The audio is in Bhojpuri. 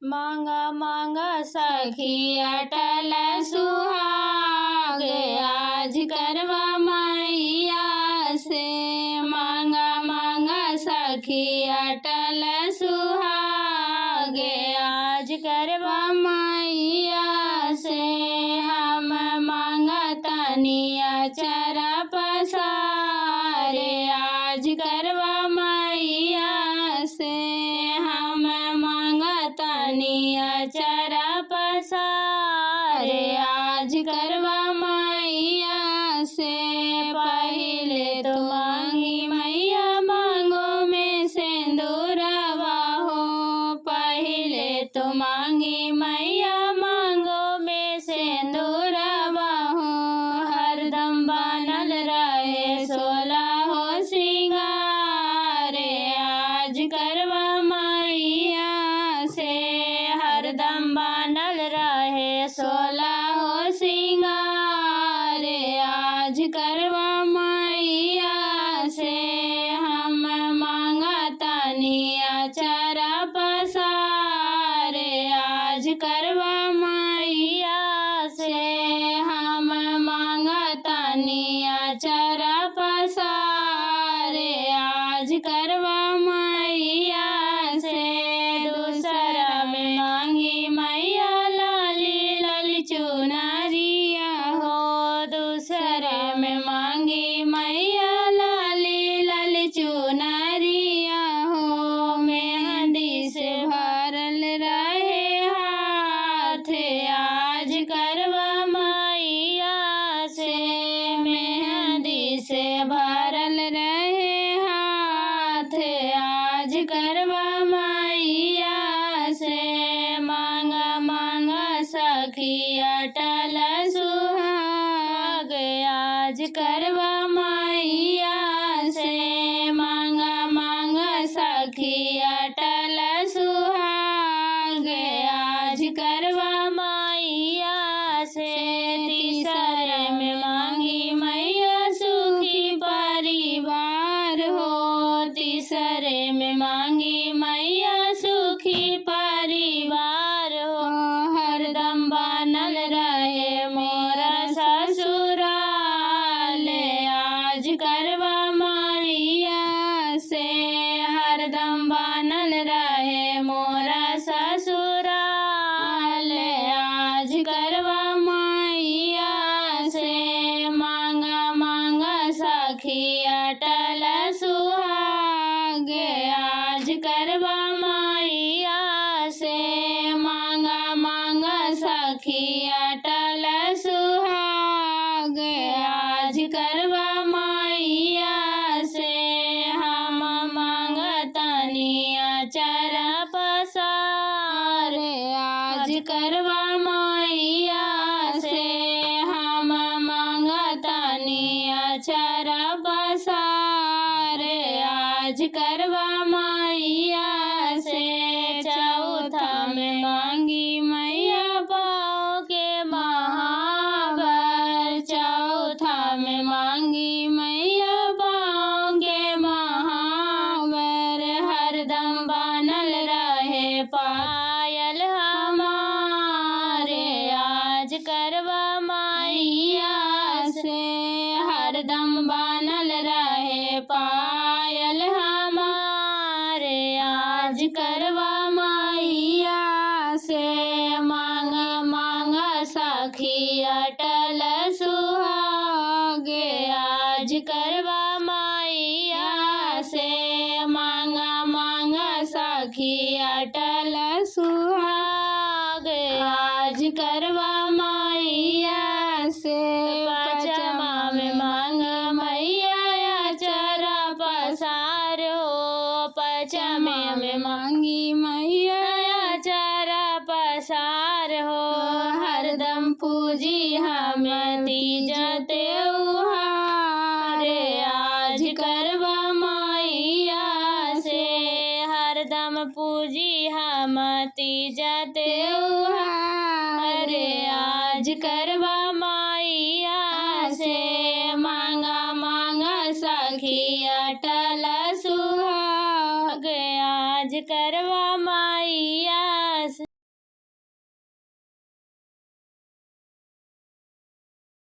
मांगा मांगा सखी अटल सुहाग आज करवा मैया से। मांगा मांगा सखी अटल सुहाग आज करवा मैया से। हम मांगतनी अचरा पसारे आज करवा मैया से। हम मांगतनी अचरा पसारे आज करवा मैया से। पहले तो मांगी मैया मांगो में सिंदूरवा हो। पहले तो मांगी मैया मांगो में सिंदूरवा हो। हरदम बनल रहे 16 हो श्रृंगार आज करवा मैया से। हरदम बनल रहे 16 हो श्रृंगार आज करवा मैया से। हम मांगतनी अचरा पसारे आज करवा मैया से। हम मांगतनी अचरा पसारे आज करवा मैया से। दूसरा में मांगी मैया लाली लाली चुनरिया हो। दूसरे में मांगी मैया लाली लाली चुनरिया हो। मेहंदी से भरल रहे हाथ आज करवा मैया से। मेहंदी से भरल रहे हाथ आज करवा मैया से। मांगा मांगा सखी अटल सुहाग आज करवा मैया से। मांगा मांगा सखी अटल सुहाग आज करवा मैया से। तीसरे में मांगी मैया सुखी परिवार हो। तीसरे में मांगी मैया सुखी परिवार हो। हरदम बनल रहे मोरा ससुराल आज करवा मैया से। हरदम बनल रहे मोरा ससुराल आज करवा मैया से। मांगा मांगा सखी अटल सुहाग आज करवा मैया से। मांगा मांगा सखी अटल सुहाग आज करवा मैया से। हम मांगतनी अचरा पसारे आज करवा मैया से। हम मांगतनी अचरा पसारे आज करवा मैया से। चौथा में मांगी मैया पाँव के महावर। चौथा में मांगी मैया पाँव के महावर। हरदम बनल रहे पायल हमारे आज करवा मैया से। हरदम बनल रहे पायल हमारे आज करवा मैया से। मांगा मांगा सखी अटल सुहाग आज करवा मैया से। मांगा मांगा सखी अटल सुहाग आज करवा मैया से। पचमा में मांगा मैया अचरा पसारो। पचमे में मांगी मैया अचरा पसार हो। हरदम पूजी हमें तीज त्योहार आज करवा मैया से। हरदम पूजी हम तीज त्योहार आज करवा